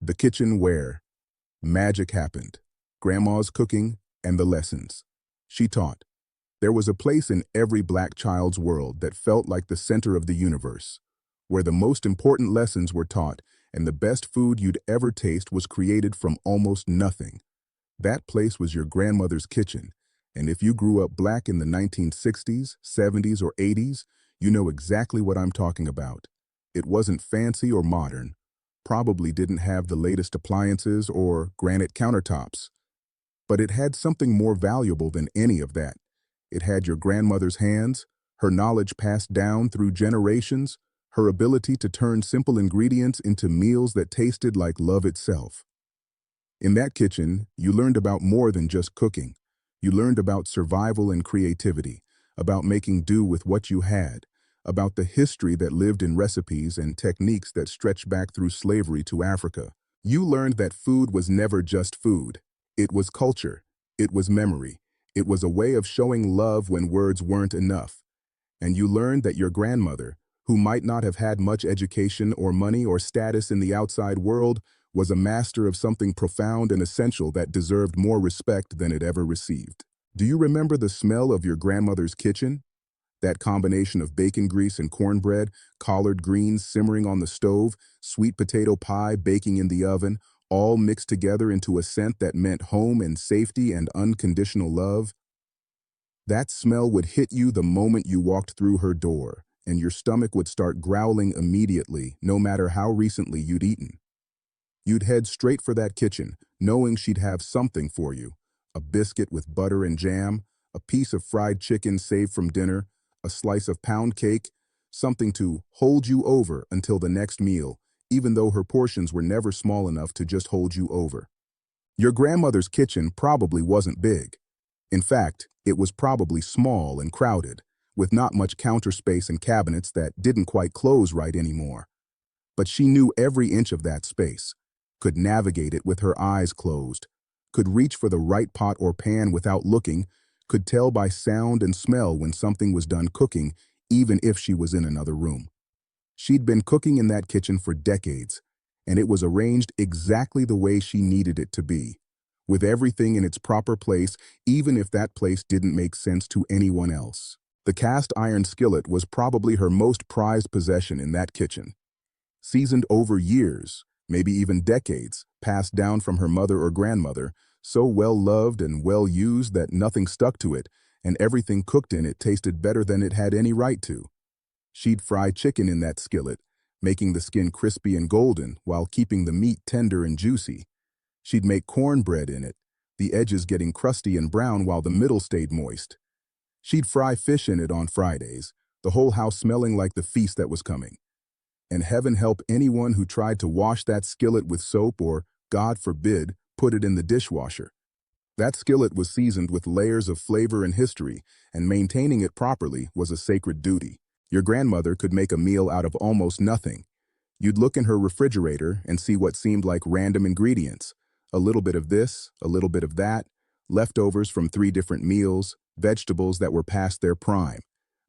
The kitchen where magic happened. Grandma's cooking and the lessons she taught. There was a place in every black child's world that felt like the center of the universe, where the most important lessons were taught and the best food you'd ever taste was created from almost nothing. That place was your grandmother's kitchen, and if you grew up black in the 1960s, 70s, or 80s, you know exactly what I'm talking about. It wasn't fancy or modern, probably didn't have the latest appliances or granite countertops, but it had something more valuable than any of that. It had your grandmother's hands, her knowledge passed down through generations, her ability to turn simple ingredients into meals that tasted like love itself. In that kitchen, you learned about more than just cooking. You learned about survival and creativity, about making do with what you had, about the history that lived in recipes and techniques that stretched back through slavery to Africa. You learned that food was never just food. It was culture. It was memory. It was a way of showing love when words weren't enough. And you learned that your grandmother, who might not have had much education or money or status in the outside world, was a master of something profound and essential that deserved more respect than it ever received. Do you remember the smell of your grandmother's kitchen? That combination of bacon grease and cornbread, collard greens simmering on the stove, sweet potato pie baking in the oven, all mixed together into a scent that meant home and safety and unconditional love? That smell would hit you the moment you walked through her door, and your stomach would start growling immediately, no matter how recently you'd eaten. You'd head straight for that kitchen, knowing she'd have something for you. A biscuit with butter and jam, a piece of fried chicken saved from dinner, a slice of pound cake, something to hold you over until the next meal, even though her portions were never small enough to just hold you over. Your grandmother's kitchen probably wasn't big. In fact, it was probably small and crowded, with not much counter space and cabinets that didn't quite close right anymore. But she knew every inch of that space, could navigate it with her eyes closed, could reach for the right pot or pan without looking, could tell by sound and smell when something was done cooking, even if she was in another room. She'd been cooking in that kitchen for decades, and it was arranged exactly the way she needed it to be, with everything in its proper place, even if that place didn't make sense to anyone else. The cast iron skillet was probably her most prized possession in that kitchen. Seasoned over years, maybe even decades, passed down from her mother or grandmother, so well loved and well used that nothing stuck to it, and everything cooked in it tasted better than it had any right to. She'd fry chicken in that skillet, making the skin crispy and golden while keeping the meat tender and juicy. She'd make cornbread in it, the edges getting crusty and brown while the middle stayed moist. She'd fry fish in it on Fridays, the whole house smelling like the feast that was coming. And heaven help anyone who tried to wash that skillet with soap or, God forbid, put it in the dishwasher. That skillet was seasoned with layers of flavor and history, and maintaining it properly was a sacred duty. Your grandmother could make a meal out of almost nothing. You'd look in her refrigerator and see what seemed like random ingredients. A little bit of this, a little bit of that, leftovers from 3 different meals, vegetables that were past their prime.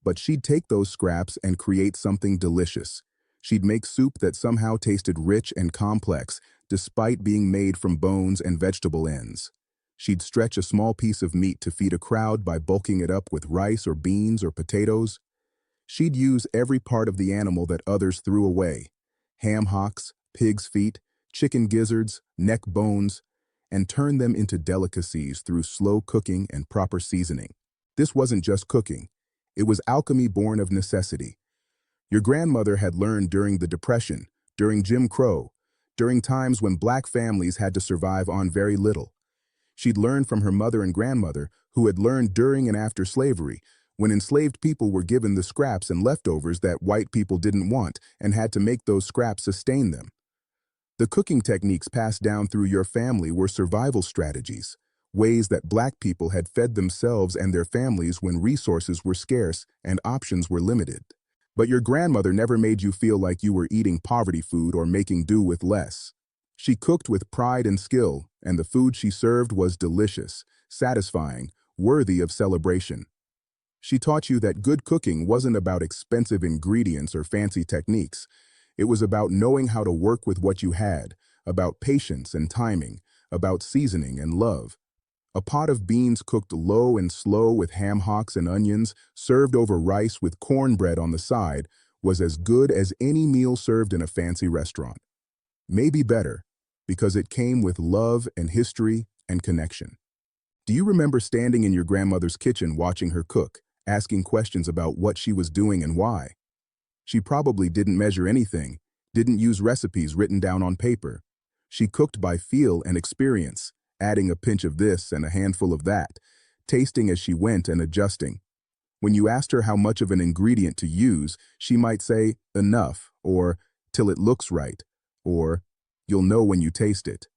But she'd take those scraps and create something delicious. She'd make soup that somehow tasted rich and complex, despite being made from bones and vegetable ends. She'd stretch a small piece of meat to feed a crowd by bulking it up with rice or beans or potatoes. She'd use every part of the animal that others threw away: ham hocks, pig's feet, chicken gizzards, neck bones, and turn them into delicacies through slow cooking and proper seasoning. This wasn't just cooking. It was alchemy born of necessity. Your grandmother had learned during the Depression, during Jim Crow, during times when black families had to survive on very little. She'd learned from her mother and grandmother, who had learned during and after slavery, when enslaved people were given the scraps and leftovers that white people didn't want and had to make those scraps sustain them. The cooking techniques passed down through your family were survival strategies, ways that black people had fed themselves and their families when resources were scarce and options were limited. But your grandmother never made you feel like you were eating poverty food or making do with less. She cooked with pride and skill, and the food she served was delicious, satisfying, worthy of celebration. She taught you that good cooking wasn't about expensive ingredients or fancy techniques. It was about knowing how to work with what you had, about patience and timing, about seasoning and love. A pot of beans cooked low and slow with ham hocks and onions, served over rice with cornbread on the side, was as good as any meal served in a fancy restaurant. Maybe better, because it came with love and history and connection. Do you remember standing in your grandmother's kitchen watching her cook, asking questions about what she was doing and why? She probably didn't measure anything, didn't use recipes written down on paper. She cooked by feel and experience, adding a pinch of this and a handful of that, tasting as she went and adjusting. When you asked her how much of an ingredient to use, she might say, enough, or till it looks right, or you'll know when you taste it.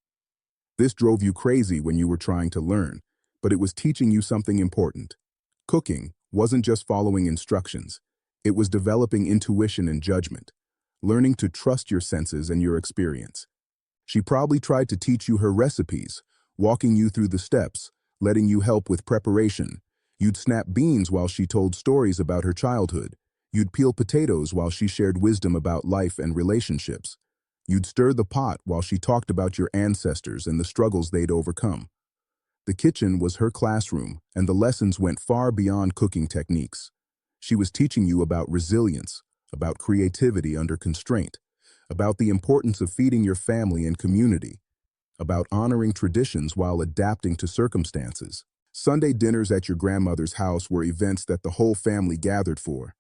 This drove you crazy when you were trying to learn, but it was teaching you something important. Cooking wasn't just following instructions. It was developing intuition and judgment, learning to trust your senses and your experience. She probably tried to teach you her recipes, walking you through the steps, letting you help with preparation. You'd snap beans while she told stories about her childhood. You'd peel potatoes while she shared wisdom about life and relationships. You'd stir the pot while she talked about your ancestors and the struggles they'd overcome. The kitchen was her classroom, and the lessons went far beyond cooking techniques. She was teaching you about resilience, about creativity under constraint, about the importance of feeding your family and community, about honoring traditions while adapting to circumstances. Sunday dinners at your grandmother's house were events that the whole family gathered for.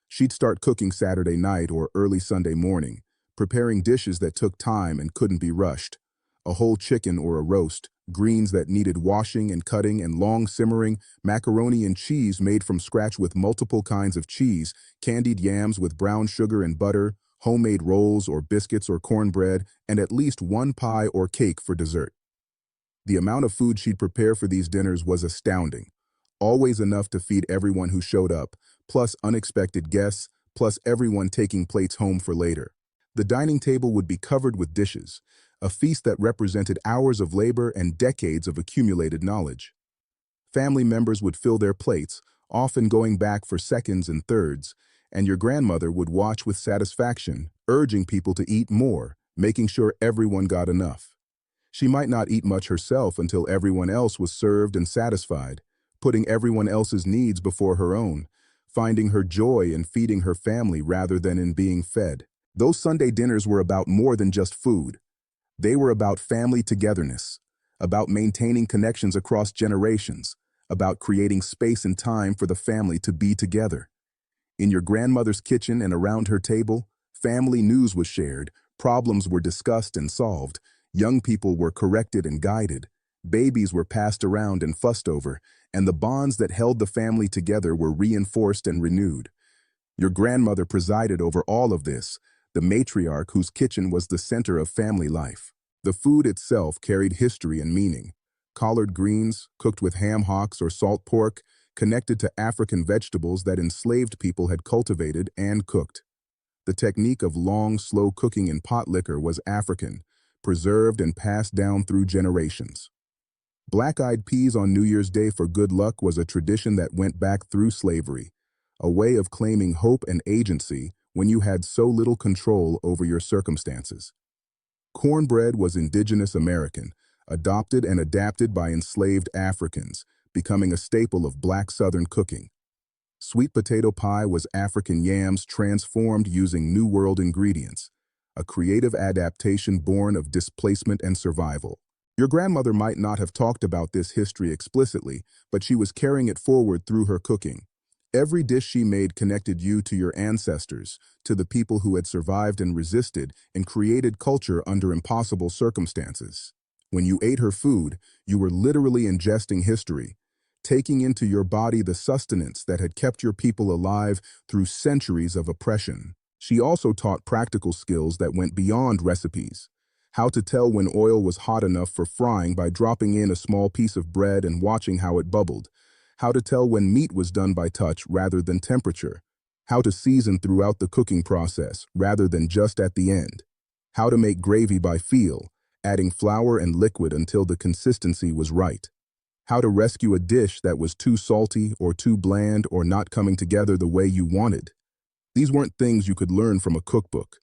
She'd start cooking Saturday night or early Sunday morning, preparing dishes that took time and couldn't be rushed. A whole chicken or a roast, greens that needed washing and cutting and long simmering, macaroni and cheese made from scratch with multiple kinds of cheese, candied yams with brown sugar and butter, homemade rolls or biscuits or cornbread, and at least one pie or cake for dessert. The amount of food she'd prepare for these dinners was astounding. Always enough to feed everyone who showed up, plus unexpected guests, plus everyone taking plates home for later. The dining table would be covered with dishes, a feast that represented hours of labor and decades of accumulated knowledge. Family members would fill their plates, often going back for seconds and thirds, and your grandmother would watch with satisfaction, urging people to eat more, making sure everyone got enough. She might not eat much herself until everyone else was served and satisfied, putting everyone else's needs before her own, finding her joy in feeding her family rather than in being fed. Those Sunday dinners were about more than just food. They were about family togetherness, about maintaining connections across generations, about creating space and time for the family to be together. In your grandmother's kitchen and around her table, family news was shared, problems were discussed and solved, young people were corrected and guided, babies were passed around and fussed over, and the bonds that held the family together were reinforced and renewed. Your grandmother presided over all of this, the matriarch whose kitchen was the center of family life. The food itself carried history and meaning. Collard greens, cooked with ham hocks or salt pork, connected to African vegetables that enslaved people had cultivated and cooked. The technique of long, slow cooking in pot liquor was African, preserved and passed down through generations. Black-eyed peas on New Year's Day for good luck was a tradition that went back through slavery, a way of claiming hope and agency when you had so little control over your circumstances. Cornbread was indigenous American, adopted and adapted by enslaved Africans, becoming a staple of Black Southern cooking. Sweet potato pie was African yams transformed using New World ingredients, a creative adaptation born of displacement and survival. Your grandmother might not have talked about this history explicitly, but she was carrying it forward through her cooking. Every dish she made connected you to your ancestors, to the people who had survived and resisted and created culture under impossible circumstances. When you ate her food, you were literally ingesting history, taking into your body the sustenance that had kept your people alive through centuries of oppression. She also taught practical skills that went beyond recipes. How to tell when oil was hot enough for frying by dropping in a small piece of bread and watching how it bubbled. How to tell when meat was done by touch rather than temperature. How to season throughout the cooking process rather than just at the end. How to make gravy by feel, adding flour and liquid until the consistency was right. How to rescue a dish that was too salty or too bland or not coming together the way you wanted. These weren't things you could learn from a cookbook.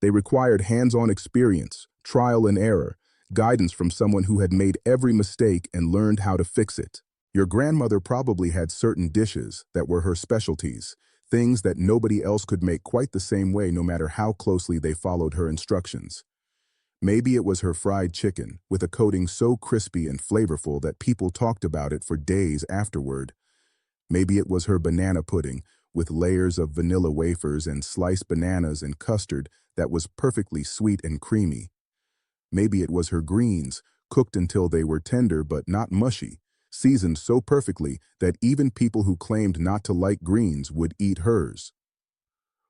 They required hands-on experience, trial and error, guidance from someone who had made every mistake and learned how to fix it. Your grandmother probably had certain dishes that were her specialties, things that nobody else could make quite the same way no matter how closely they followed her instructions. Maybe it was her fried chicken, with a coating so crispy and flavorful that people talked about it for days afterward. Maybe it was her banana pudding, with layers of vanilla wafers and sliced bananas and custard that was perfectly sweet and creamy. Maybe it was her greens, cooked until they were tender but not mushy, seasoned so perfectly that even people who claimed not to like greens would eat hers.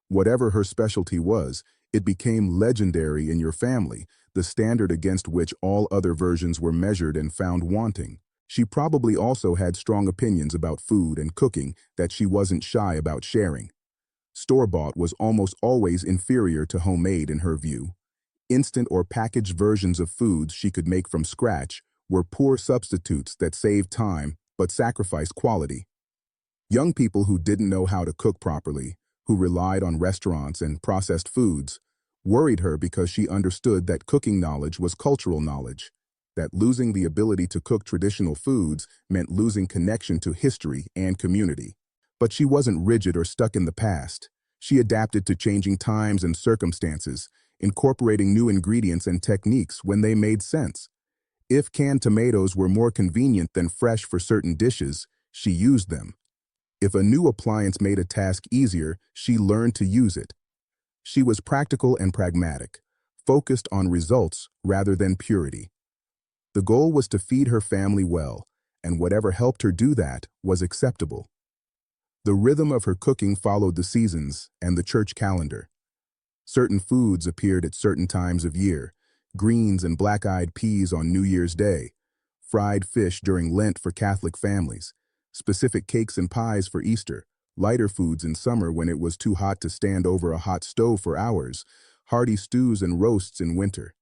Whatever her specialty was, it became legendary in your family, the standard against which all other versions were measured and found wanting. She probably also had strong opinions about food and cooking that she wasn't shy about sharing. Store-bought was almost always inferior to homemade in her view. Instant or packaged versions of foods she could make from scratch were poor substitutes that saved time but sacrificed quality. Young people who didn't know how to cook properly, who relied on restaurants and processed foods, worried her because she understood that cooking knowledge was cultural knowledge, that losing the ability to cook traditional foods meant losing connection to history and community. But she wasn't rigid or stuck in the past. She adapted to changing times and circumstances, incorporating new ingredients and techniques when they made sense. If canned tomatoes were more convenient than fresh for certain dishes, she used them. If a new appliance made a task easier, she learned to use it. She was practical and pragmatic, focused on results rather than purity. The goal was to feed her family well, and whatever helped her do that was acceptable. The rhythm of her cooking followed the seasons and the church calendar. Certain foods appeared at certain times of year: greens and black-eyed peas on New Year's Day, fried fish during Lent for Catholic families, specific cakes and pies for Easter, lighter foods in summer when it was too hot to stand over a hot stove for hours, hearty stews and roasts in winter.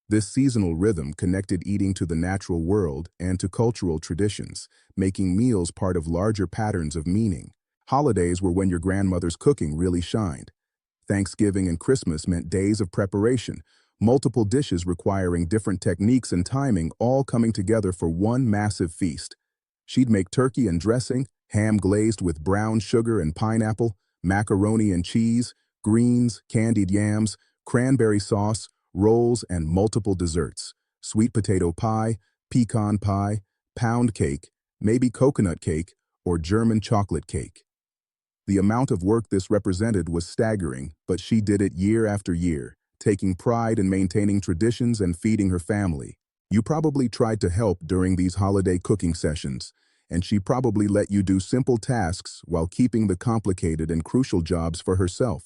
This seasonal rhythm connected eating to the natural world and to cultural traditions, making meals part of larger patterns of meaning. Holidays were when your grandmother's cooking really shined. Thanksgiving and Christmas meant days of preparation, multiple dishes requiring different techniques and timing all coming together for one massive feast. She'd make turkey and dressing, ham glazed with brown sugar and pineapple, macaroni and cheese, greens, candied yams, cranberry sauce, rolls, and multiple desserts: sweet potato pie, pecan pie, pound cake, maybe coconut cake, or German chocolate cake. The amount of work this represented was staggering, but she did it year after year, taking pride in maintaining traditions and feeding her family. You probably tried to help during these holiday cooking sessions, and she probably let you do simple tasks while keeping the complicated and crucial jobs for herself.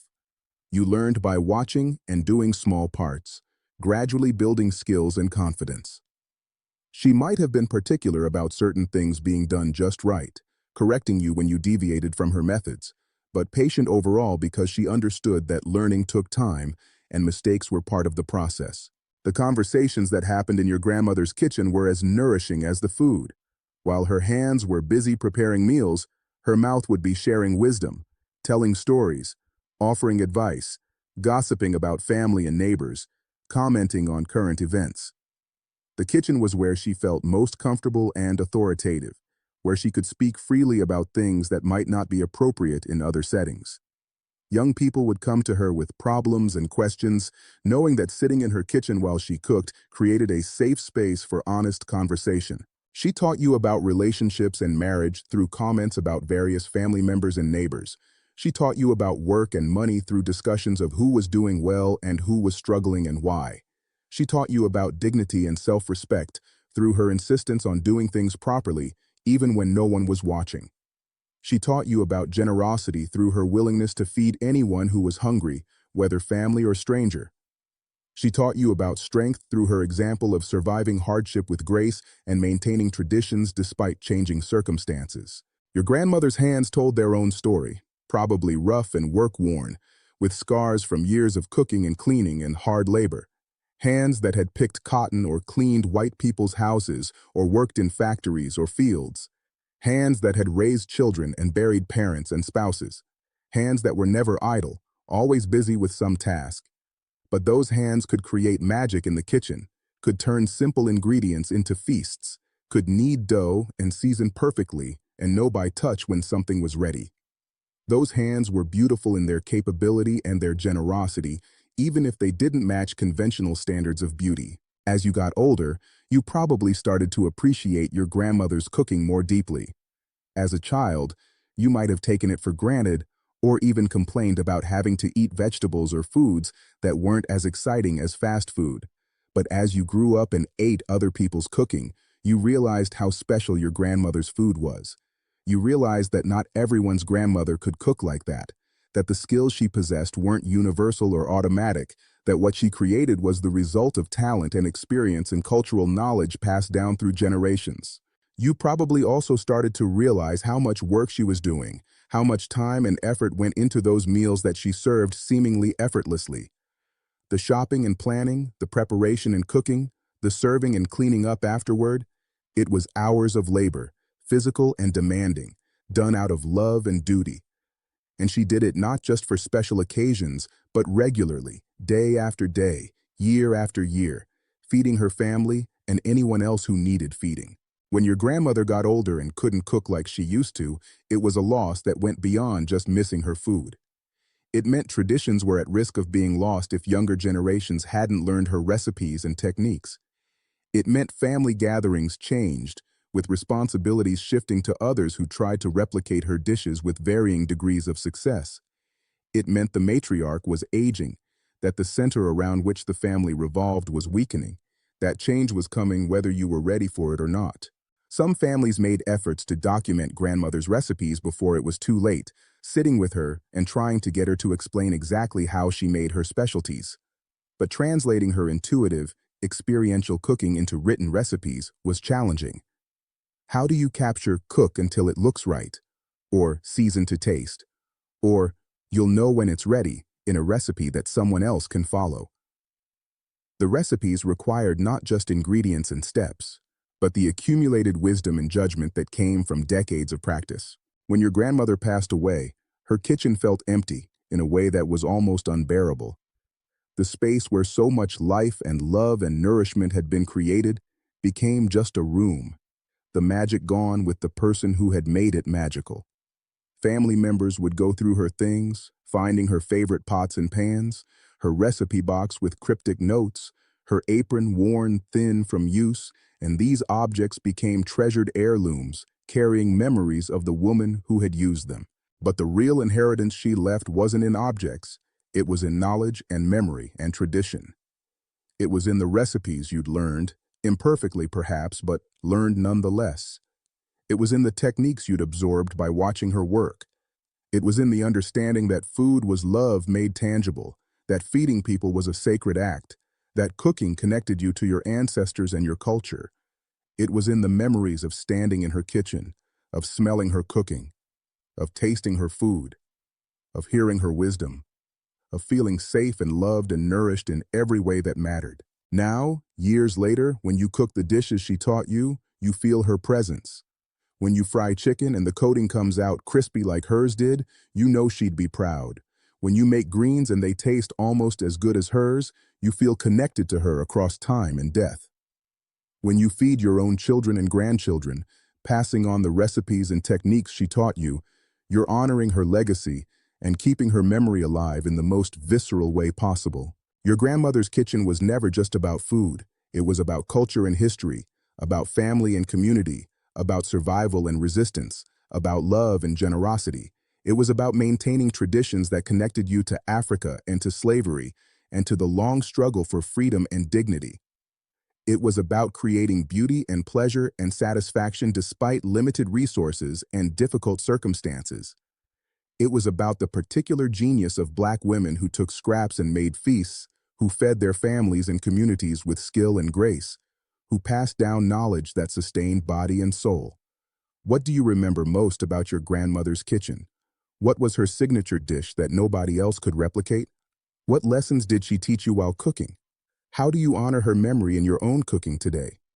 You learned by watching and doing small parts, gradually building skills and confidence. She might have been particular about certain things being done just right, correcting you when you deviated from her methods, but patient overall because she understood that learning took time and mistakes were part of the process. The conversations that happened in your grandmother's kitchen were as nourishing as the food. While her hands were busy preparing meals, her mouth would be sharing wisdom, telling stories, offering advice, gossiping about family and neighbors, commenting on current events. The kitchen was where she felt most comfortable and authoritative, where she could speak freely about things that might not be appropriate in other settings. Young people would come to her with problems and questions, knowing that sitting in her kitchen while she cooked created a safe space for honest conversation. She taught you about relationships and marriage through comments about various family members and neighbors. She taught you about work and money through discussions of who was doing well and who was struggling and why. She taught you about dignity and self-respect through her insistence on doing things properly, even when no one was watching. She taught you about generosity through her willingness to feed anyone who was hungry, whether family or stranger. She taught you about strength through her example of surviving hardship with grace and maintaining traditions despite changing circumstances. Your grandmother's hands told their own story, probably rough and work-worn, with scars from years of cooking and cleaning and hard labor. Hands that had picked cotton or cleaned white people's houses or worked in factories or fields. Hands that had raised children and buried parents and spouses. Hands that were never idle, always busy with some task. But those hands could create magic in the kitchen, could turn simple ingredients into feasts, could knead dough and season perfectly and know by touch when something was ready. Those hands were beautiful in their capability and their generosity, even if they didn't match conventional standards of beauty. As you got older, you probably started to appreciate your grandmother's cooking more deeply. As a child, you might have taken it for granted or even complained about having to eat vegetables or foods that weren't as exciting as fast food. But as you grew up and ate other people's cooking, you realized how special your grandmother's food was. You realized that not everyone's grandmother could cook like that the skills she possessed weren't universal or automatic, that what she created was the result of talent and experience and cultural knowledge passed down through generations. You probably also started to realize how much work she was doing, how much time and effort went into those meals that she served seemingly effortlessly. The shopping and planning, the preparation and cooking, the serving and cleaning up afterward, it was hours of labor, physical and demanding, done out of love and duty. And she did it not just for special occasions, but regularly, day after day, year after year, feeding her family and anyone else who needed feeding. When your grandmother got older and couldn't cook like she used to, it was a loss that went beyond just missing her food. It meant traditions were at risk of being lost if younger generations hadn't learned her recipes and techniques. It meant family gatherings changed, with responsibilities shifting to others who tried to replicate her dishes with varying degrees of success. It meant the matriarch was aging, that the center around which the family revolved was weakening, that change was coming whether you were ready for it or not. Some families made efforts to document grandmother's recipes before it was too late, sitting with her and trying to get her to explain exactly how she made her specialties. But translating her intuitive, experiential cooking into written recipes was challenging. How do you capture cook until it looks right, or season to taste, or you'll know when it's ready in a recipe that someone else can follow? The recipes required not just ingredients and steps, but the accumulated wisdom and judgment that came from decades of practice. When your grandmother passed away, her kitchen felt empty in a way that was almost unbearable. The space where so much life and love and nourishment had been created became just a room, the magic gone with the person who had made it magical. Family members would go through her things, finding her favorite pots and pans, her recipe box with cryptic notes, her apron worn thin from use, and these objects became treasured heirlooms, carrying memories of the woman who had used them. But the real inheritance she left wasn't in objects, it was in knowledge and memory and tradition. It was in the recipes you'd learned, imperfectly perhaps, but learned nonetheless. It was in the techniques you'd absorbed by watching her work. It was in the understanding that food was love made tangible, that feeding people was a sacred act, that cooking connected you to your ancestors and your culture. It was in the memories of standing in her kitchen, of smelling her cooking, of tasting her food, of hearing her wisdom, of feeling safe and loved and nourished in every way that mattered. Now, years later, when you cook the dishes she taught you, you feel her presence. When you fry chicken and the coating comes out crispy like hers did, you know she'd be proud. When you make greens and they taste almost as good as hers, you feel connected to her across time and death. When you feed your own children and grandchildren, passing on the recipes and techniques she taught you, you're honoring her legacy and keeping her memory alive in the most visceral way possible. Your grandmother's kitchen was never just about food. It was about culture and history, about family and community, about survival and resistance, about love and generosity. It was about maintaining traditions that connected you to Africa and to slavery and to the long struggle for freedom and dignity. It was about creating beauty and pleasure and satisfaction despite limited resources and difficult circumstances. It was about the particular genius of Black women who took scraps and made feasts, who fed their families and communities with skill and grace, who passed down knowledge that sustained body and soul. What do you remember most about your grandmother's kitchen? What was her signature dish that nobody else could replicate? What lessons did she teach you while cooking? How do you honor her memory in your own cooking today?